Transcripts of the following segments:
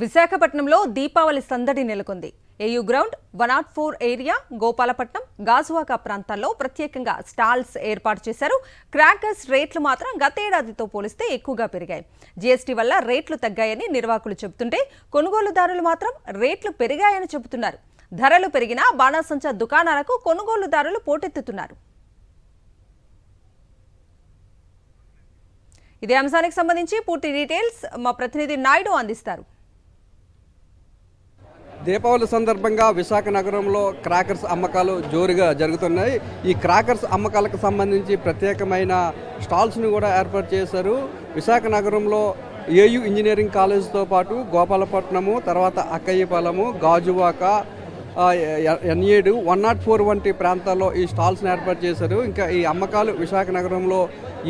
విశాఖపట్నంలో దీపావళి సందడి నెలకొంది. AU ground, 104 area, Gopalapatnam, Gajuwaka ప్రాంతాల్లో ప్రత్యేకంగా స్టాల్స్ ఏర్పాటు చేశారు. క్రాకర్స్ రేట్లు మాత్రం గతేడాదితో పోలిస్తే ఎక్కువగా పెరిగాయి. జీఎస్టీ వల్ల రేట్లు తగ్గాయని నిర్వాహకులు చెబుతుంటే కొనుగోలుదారులు మాత్రం రేట్లు పెరిగాయని చెబుతున్నారు. ధరలు పెరిగినా బాణాసంచా దుకాణాలకు కొనుగోలుదారులు పోటెత్తుతున్నారు. ఇదే అంశానికి సంబంధించి పూర్తి డీటెయిల్స్ మా ప్రతినిధి నాయుడు అందిస్తారు. దీపావళి సందర్భంగా విశాఖ నగరంలో క్రాకర్స్ అమ్మకాలు జోరుగా జరుగుతున్నాయి. ఈ క్రాకర్స్ అమ్మకాలకు సంబంధించి ప్రత్యేకమైన స్టాల్స్ను కూడా ఏర్పాటు చేశారు. విశాఖ నగరంలో ఏయూ ఇంజనీరింగ్ కాలేజ్తో పాటు గోపాలపట్నము, తర్వాత అక్కయ్యపాలెము, గాజువాక, N7, 104 వంటి ప్రాంతాల్లో ఈ స్టాల్స్ని ఏర్పాటు చేశారు. ఇంకా ఈ అమ్మకాలు విశాఖ నగరంలో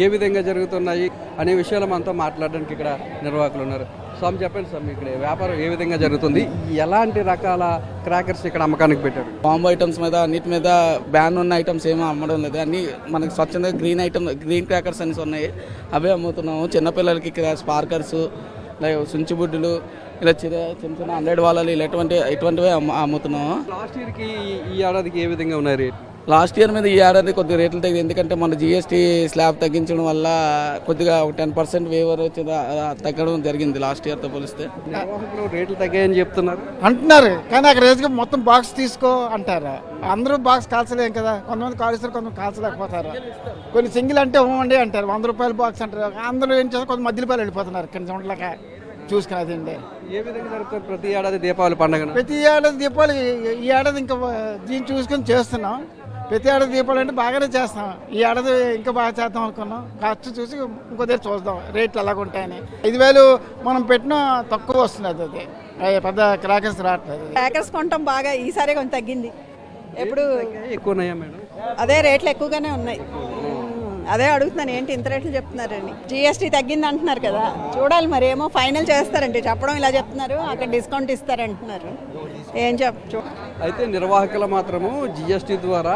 ఏ విధంగా జరుగుతున్నాయి అనే విషయాలు మనతో మాట్లాడడానికి ఇక్కడ నిర్వాహకులు ఉన్నారు. స్వామి, చెప్పండి స్వామి, ఇక్కడ వ్యాపారం ఏ విధంగా జరుగుతుంది, ఎలాంటి రకాల క్రాకర్స్ ఇక్కడ అమ్మకానికి పెట్టారు? బాంబు ఐటమ్స్ మీద అన్నిటి మీద బ్యాన్ ఉన్న ఐటమ్స్ ఏమీ అమ్మడం లేదు. అన్ని మనకి స్వచ్ఛంగా గ్రీన్ క్రాకర్స్ అనేసి ఉన్నాయి, అవే అమ్ముతున్నాము. చిన్నపిల్లలకి స్పార్కర్స్, సుంచిబుడ్డులు, ఇలా చిన్న చిన్న 100 వాళ్ళలు ఇటువంటివే అమ్ముతున్నాము. లాస్ట్ ఇయర్కి ఈ ఏడాదికి ఏ విధంగా ఉన్నాయి రేట్? లాస్ట్ ఇయర్ మీద ఈ ఏడాది కొద్దిగా రేట్లు తగ్గింది. ఎందుకంటే మన జీఎస్టీ స్లాబ్ తగ్గించడం వల్ల కొద్దిగా 10% వేవర్ తగ్గడం జరిగింది లాస్ట్ ఇయర్తో పోలిస్తే. రేట్లు తగ్గాయని చెప్తున్నారు అంటున్నారు, కానీ అక్కడ రేసుగా మొత్తం బాక్స్ తీసుకో అంటారు. అందరూ బాక్స్ కాల్చలేం కదా, కొంతమంది కాలుస్తారు, కొంతమంది కాల్చలేకపోతారు. కొన్ని సింగిల్ అంటే ఇవ్వండి అంటారు, 100 రూపాయల బాక్స్ అంటారు. అందరూ ఏం చేస్తారు, కొంత మధ్య రూపాయలు వెళ్ళిపోతున్నారు కింద ఉండలేక చూసుకునేది అండి. ఏ విధంగా జరుగుతుంది ప్రతి ఏడాది దీపావళి పండుగ? ప్రతి ఏడాది దీపావళి, ఈ ఏడాది ఇంకా దీన్ని చూసుకొని చేస్తున్నాం. ప్రతి ఏడాది దీపావళి అంటే బాగానే చేస్తాం. ఈ ఏడాది ఇంకా బాగా చేద్దాం అనుకున్నాం. ఖర్చు చూసి ఇంకో దగ్గర చూద్దాం రేట్లు ఎలాగుంటాయని. 5,000 మనం పెట్టిన తక్కువ వస్తున్నది, అది పెద్ద క్రాకర్స్ రావట్లేదు. క్రాకర్స్ కొంటాం బాగా, ఈసారి కొంచెం తగ్గింది. ఎప్పుడు ఎక్కువనయ్యా మేడం? అదే రేట్లు ఎక్కువగానే ఉన్నాయి. అదే అడుగుతున్నాను, ఏంటి ఇంత రేట్లు చెప్తున్నారని. జీఎస్టీ తగ్గింది అంటున్నారు కదా, చూడాలి మరి. ఏమో ఫైనల్ చేస్తారంటే చెప్పడం ఇలా చెప్తున్నారు, అక్కడ డిస్కౌంట్ ఇస్తారంటున్నారు. ఏం అయితే నిర్వాహకులు మాత్రము జీఎస్టీ ద్వారా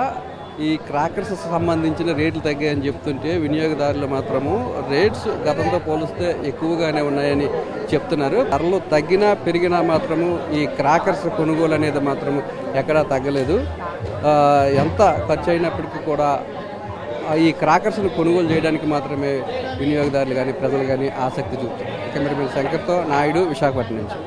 ఈ క్రాకర్స్ సంబంధించిన రేట్లు తగ్గాయని చెప్తుంటే వినియోగదారులు మాత్రము రేట్స్ గతంతో పోలిస్తే ఎక్కువగానే ఉన్నాయని చెప్తున్నారు. ధరలు తగ్గినా పెరిగినా మాత్రము ఈ క్రాకర్స్ కొనుగోలు అనేది మాత్రము ఎక్కడా తగ్గలేదు. ఎంత ఖర్చు అయినప్పటికీ కూడా ఈ క్రాకర్స్ను కొనుగోలు చేయడానికి మాత్రమే వినియోగదారులు కానీ ప్రజలు కానీ ఆసక్తి చూపుతారు. కెమెరామెన్ శంకర్తో నాయుడు, విశాఖపట్నం నుంచి.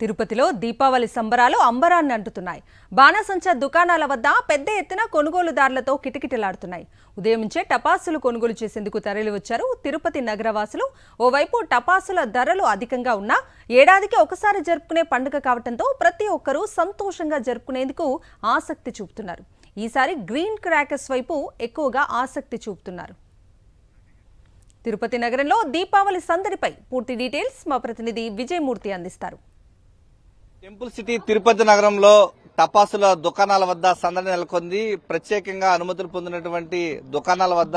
తిరుపతిలో దీపావళి సంబరాలు అంబరాన్ని అంటుతున్నాయి. బాణాసంచా దుకాణాల వద్ద పెద్ద ఎత్తున కొనుగోలుదారులతో కిటకిటలాడుతున్నాయి. ఉదయం నుంచే టపాసులు కొనుగోలు చేసేందుకు తరలివచ్చారు తిరుపతి నగరవాసులు. ఓవైపు టపాసుల ధరలు అధికంగా ఉన్నా ఏడాదికి ఒకసారి జరుపుకునే పండుగ కావడంతో ప్రతి ఒక్కరూ సంతోషంగా జరుపుకునేందుకు ఆసక్తి చూపుతున్నారు. ఈసారి గ్రీన్ క్రాకర్స్ వైపు ఎక్కువగా ఆసక్తి చూపుతున్నారు. తిరుపతి నగరంలో దీపావళి సందడిపై పూర్తి డీటెయిల్స్ మా ప్రతినిధి విజయమూర్తి అందిస్తారు. టెంపుల్ సిటీ తిరుపతి నగరంలో టపాసుల దుకాణాల వద్ద సందడి నెలకొంది. ప్రత్యేకంగా అనుమతులు పొందినటువంటి దుకాణాల వద్ద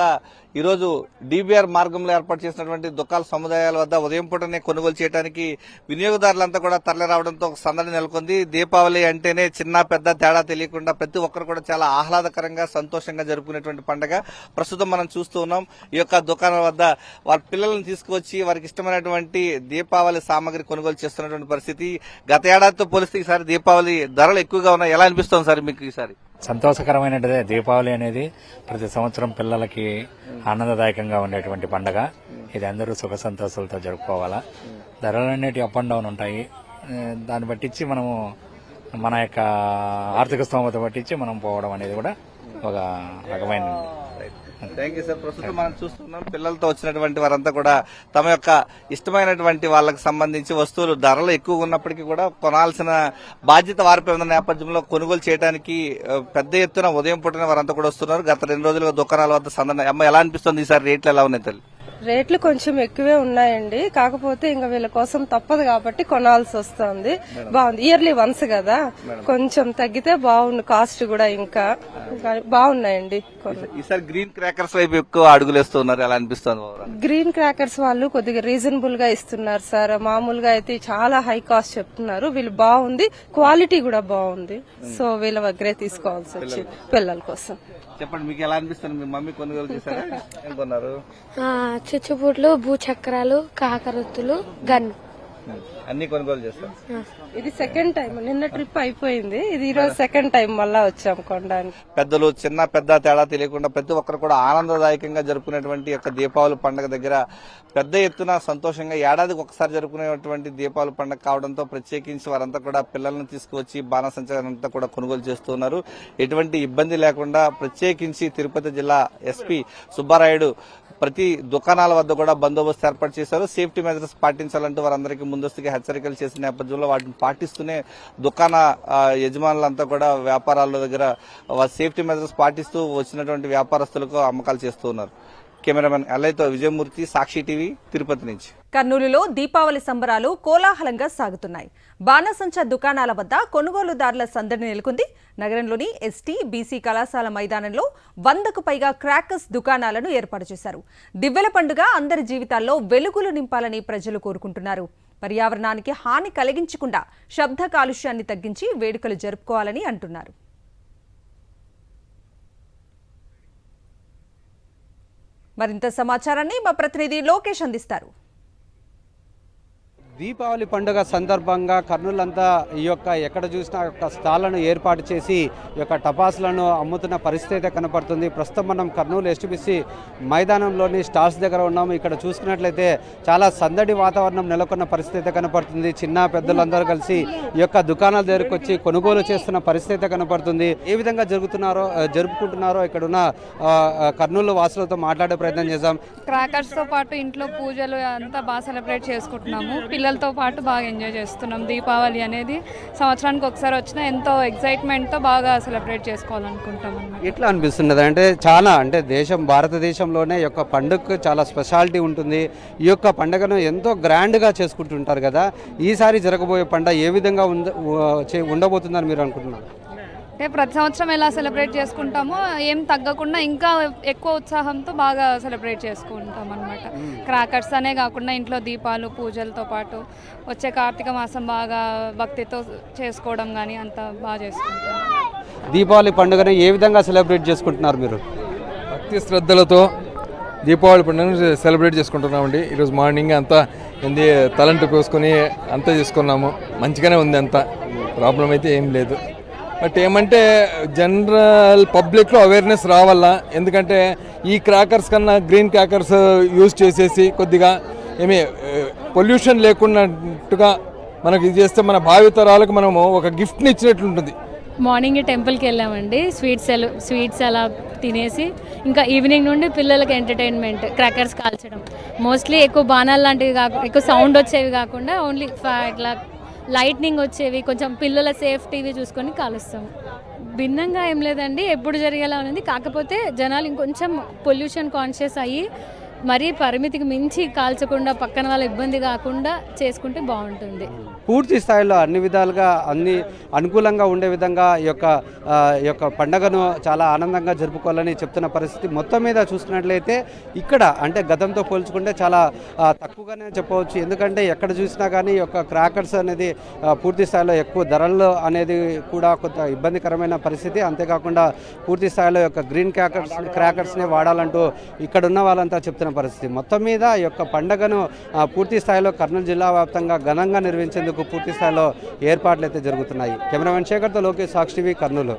ఈరోజు DBR మార్గంలో ఏర్పాటు చేసినటువంటి దుకాణ సముదాయాల వద్ద ఉదయం పూటనే కొనుగోలు చేయడానికి వినియోగదారులంతా కూడా తరలి రావడంతో సందడి నెలకొంది. దీపావళి అంటేనే చిన్న పెద్ద తేడా తెలియకుండా ప్రతి ఒక్కరు కూడా చాలా ఆహ్లాదకరంగా సంతోషంగా జరుపుకునేటువంటి పండుగ ప్రస్తుతం మనం చూస్తూ ఉన్నాం. ఈ యొక్క దుకాణాల వద్ద వారి పిల్లలను తీసుకువచ్చి వారికి ఇష్టమైనటువంటి దీపావళి సామాగ్రి కొనుగోలు చేస్తున్నటువంటి పరిస్థితి. గత ఏడాదితో పోలిస్తే ఈసారి దీపావళి ధరలు ఎక్కువగా ఉన్నాయి. ఎలా అనిపిస్తుంది సార్ మీకు ఈసారి? సంతోషకరమైనదే దీపావళి అనేది. ప్రతి సంవత్సరం పిల్లలకి ఆనందదాయకంగా ఉండేటువంటి పండుగ. ఇది అందరూ సుఖ సంతోషాలతో జరుపుకోవాలా. ధరలు అనేవి అప్ అండ్ డౌన్ ఉంటాయి. దాన్ని బట్టించి మనము మన యొక్క ఆర్థిక స్తోమత బట్టించి మనం పోవడం అనేది కూడా ఒక రకమైన. Thank you sir. ప్రస్తుతం మనం చూస్తున్నాం పిల్లలతో వచ్చినటువంటి వారంతా కూడా తమ యొక్క ఇష్టమైనటువంటి వాళ్ళకి సంబంధించి వస్తువులు ధరలు ఎక్కువగా ఉన్నప్పటికీ కూడా కొనాల్సిన బాధ్యత వారిపై ఉన్న నేపథ్యంలో కొనుగోలు చేయడానికి పెద్ద ఎత్తున ఉదయం పూటనే వారంతా కూడా వస్తున్నారు. గత 2 రోజులుగా దుకాణాల వద్ద సందడి. అమ్మ, ఎలా అనిపిస్తుంది ఈసారి? రేట్లు ఎలా ఉన్నాయి తల్లి? రేట్లు కొంచెం ఎక్కువే ఉన్నాయండి. కాకపోతే ఇంకా వీళ్ళ కోసం తప్పదు కాబట్టి కొనాల్సి వస్తుంది. బాగుంది, ఇయర్లీ వన్స్ కదా, కొంచెం తగ్గితే బాగుంది. కాస్ట్ కూడా ఇంకా బాగున్నాయండి. ఈసారి గ్రీన్ క్రాకర్స్ వైపు ఎక్కువ అడుగులేస్తున్నారు, ఎలా అనిపిస్తుంది? గ్రీన్ క్రాకర్స్ వాళ్ళు కొద్దిగా రీజనబుల్ గా ఇస్తున్నారు సార్. మామూలుగా అయితే చాలా హై కాస్ట్ చెప్తున్నారు. వీళ్ళు బాగుంది, క్వాలిటీ కూడా బాగుంది. సో వీళ్ళ దగ్గరే తీసుకోవాల్సి వచ్చి పిల్లల కోసం. చెప్పండి, మీకు ఎలా అనిపిస్తుంది? మీ మమ్మీ కొనుగోలు చేశారా? ఏం కొన్నారు? చిచ్చుపుట్లు, భూచక్రాలు, కాకరొత్తులు, గన్. అన్ని కొనుగోలు చేస్తారు. ఇది సెకండ్ టైం, నిన్న ట్రిప్ అయిపోయింది, ఇది ఈ రోజు సెకండ్ టైం మళ్ళా వచ్చాం కొనడానికి. పెద్దలు చిన్న పెద్ద తేడా తెలియకుండా ప్రతి ఒక్కరు కూడా ఆనందదాయకంగా జరుపుకునేటువంటి యొక్క దీపావళి పండుగ దగ్గర పెద్ద ఎత్తున సంతోషంగా ఏడాదికి ఒకసారి జరుపుకునేటువంటి దీపావళి పండుగ కావడంతో ప్రత్యేకించి వారంతా కూడా పిల్లలను తీసుకువచ్చి బాణసంచంతా కూడా కొనుగోలు చేస్తున్నారు. ఎటువంటి ఇబ్బంది లేకుండా ప్రత్యేకించి తిరుపతి జిల్లా ఎస్పీ సుబ్బారాయుడు ప్రతి దుకాణాల వద్ద కూడా బందోబస్తు ఏర్పాటు చేశారు. సేఫ్టీ మెజర్స్ పాటించాలంటూ వారందరికీ ముందస్తుగా హెచ్చరికలు చేసిన నేపథ్యంలో వాటిని పాటిస్తూనే దుకాణ యజమానులంతా కూడా వ్యాపారాల దగ్గర సేఫ్టీ మెజర్స్ పాటిస్తూ వచ్చినటువంటి వ్యాపారస్తులకు అమ్మకాలు చేస్తూ ఉన్నారు. కెమెరామెన్ ఎల్ఐతో విజయమూర్తి, సాక్షి టీవీ, తిరుపతి నుంచి. కర్నూలులో దీపావళి సంబరాలు కోలాహలంగా సాగుతున్నాయి. బాణసంచా దుకాణాల వద్ద కొనుగోలుదారుల సందడి నెలకొంది. నగరంలోని ఎస్టీ, బీసీ కళాశాల మైదానంలో 100కు పైగా క్రాకర్స్ దుకాణాలను ఏర్పాటు చేశారు. దివ్వెల పండుగ అందరి జీవితాల్లో వెలుగులు నింపాలని ప్రజలు కోరుకుంటున్నారు. పర్యావరణానికి హాని కలిగించకుండా శబ్ద కాలుష్యాన్ని తగ్గించి వేడుకలు జరుపుకోవాలని అంటున్నారు. మరింత సమాచారాన్ని మా ప్రతినిధి లోకేష్ అందిస్తారు. దీపావళి పండుగ సందర్భంగా కర్నూలంతా ఈ యొక్క ఎక్కడ చూసినా యొక్క స్టాళ్లను ఏర్పాటు చేసి ఈ యొక్క టపాసులను అమ్ముతున్న పరిస్థితి అయితే కనపడుతుంది. ప్రస్తుతం మనం కర్నూలు ఎస్టీబీసీ మైదానంలోని స్టాల్స్ దగ్గర ఉన్నాము. ఇక్కడ చూసుకున్నట్లయితే చాలా సందడి వాతావరణం నెలకొన్న పరిస్థితి అయితే కనపడుతుంది. చిన్న పెద్దలందరూ కలిసి ఈ యొక్క దుకాణాల దగ్గరకు వచ్చి కొనుగోలు చేస్తున్న పరిస్థితి అయితే కనపడుతుంది. ఏ విధంగా జరుపుకుంటున్నారో ఇక్కడ ఉన్న కర్నూలు వాసులతో మాట్లాడే ప్రయత్నం చేద్దాం. క్రాకర్స్ తో పాటు ఇంట్లో పూజలు అంతా బాగా సెలబ్రేట్ చేసుకుంటున్నాము. పిల్లలతో పాటు బాగా ఎంజాయ్ చేస్తున్నాం. దీపావళి అనేది సంవత్సరానికి ఒకసారి వచ్చినా ఎంతో ఎక్సైట్మెంట్తో బాగా సెలబ్రేట్ చేసుకోవాలనుకుంటాం అన్నమాట. ఎట్లా అనిపిస్తున్నది అంటే భారతదేశంలోనే ఈ యొక్క పండుగకు చాలా స్పెషాలిటీ ఉంటుంది. ఈ యొక్క పండుగను ఎంతో గ్రాండ్గా చేసుకుంటుంటారు కదా, ఈసారి జరగబోయే పండుగ ఏ విధంగా ఉండబోతుందని మీరు అనుకుంటున్నారు? అంటే ప్రతి సంవత్సరం ఎలా సెలబ్రేట్ చేసుకుంటామో ఏం తగ్గకుండా ఇంకా ఎక్కువ ఉత్సాహంతో బాగా సెలబ్రేట్ చేసుకుంటాం అనమాట. క్రాకర్స్ అనే కాకుండా ఇంట్లో దీపాలు, పూజలతో పాటు వచ్చే కార్తీక మాసం బాగా భక్తితో చేసుకోవడం కానీ అంత బాగా చేసుకుంటాం. దీపావళి పండుగను ఏ విధంగా సెలబ్రేట్ చేసుకుంటున్నారు మీరు? భక్తి శ్రద్ధలతో దీపావళి పండుగను సెలబ్రేట్ చేసుకుంటున్నామండి. ఈరోజు మార్నింగ్ అంతా తలంటు కోసుకొని అంతా చేసుకున్నాము. మంచిగానే ఉంది, అంతా ప్రాబ్లం అయితే ఏం లేదు. బట్ ఏమంటే జనరల్ పబ్లిక్లో అవేర్నెస్ రావాలా. ఎందుకంటే ఈ క్రాకర్స్ కన్నా గ్రీన్ క్రాకర్స్ యూజ్ చేసేసి కొద్దిగా ఏమి పొల్యూషన్ లేకున్నట్టుగా మనకి ఇది చేస్తే మన భావితరాలకు మనము ఒక గిఫ్ట్ని ఇచ్చినట్లుంటుంది. మార్నింగ్ టెంపుల్కి వెళ్ళామండి. స్వీట్స్ అలా తినేసి ఇంకా ఈవినింగ్ నుండి పిల్లలకి ఎంటర్టైన్మెంట్, క్రాకర్స్ కాల్చడం. మోస్ట్లీ ఎక్కువ బాణాలు లాంటివి కాకుండా, ఎక్కువ సౌండ్ వచ్చేవి కాకుండా ఓన్లీ ఇట్లా లైట్నింగ్ వచ్చేవి, కొంచెం పిల్లల సేఫ్టీవి చూసుకొని కాలుస్తాం. భిన్నంగా ఏం లేదండి, ఎప్పుడు జరిగేలా ఉంది. కాకపోతే జనాలు ఇంకొంచెం పొల్యూషన్ కాన్షియస్ అయ్యి మరీ పరిమితికి మించి కాల్చకుండా పక్కన వాళ్ళ ఇబ్బంది కాకుండా చేసుకుంటే బాగుంటుంది. పూర్తి స్థాయిలో అన్ని విధాలుగా అన్ని అనుకూలంగా ఉండే విధంగా ఈ యొక్క పండుగను చాలా ఆనందంగా జరుపుకోవాలని చెప్తున్న పరిస్థితి. మొత్తం మీద చూసుకున్నట్లయితే ఇక్కడ అంటే గతంతో పోల్చుకుంటే చాలా తక్కువగానే చెప్పవచ్చు. ఎందుకంటే ఎక్కడ చూసినా కానీ ఈ యొక్క క్రాకర్స్ అనేది పూర్తి స్థాయిలో ఎక్కువ ధరల్లో అనేది కూడా కొంత ఇబ్బందికరమైన పరిస్థితి. అంతేకాకుండా పూర్తి స్థాయిలో యొక్క గ్రీన్ క్రాకర్స్నే వాడాలంటూ ఇక్కడ ఉన్న వాళ్ళంతా చెప్తున్న పరిస్థితి. మొత్తం మీద ఈ యొక్క పండుగను పూర్తి స్థాయిలో కర్నూలు జిల్లా వ్యాప్తంగా ఘనంగా నిర్వహించేందుకు పూర్తి స్థాయిలో ఏర్పాట్లు అయితే జరుగుతున్నాయి. కెమెరామెన్ శేఖర్తో లోకేష్, సాక్షి టీవీ, కర్నూలు.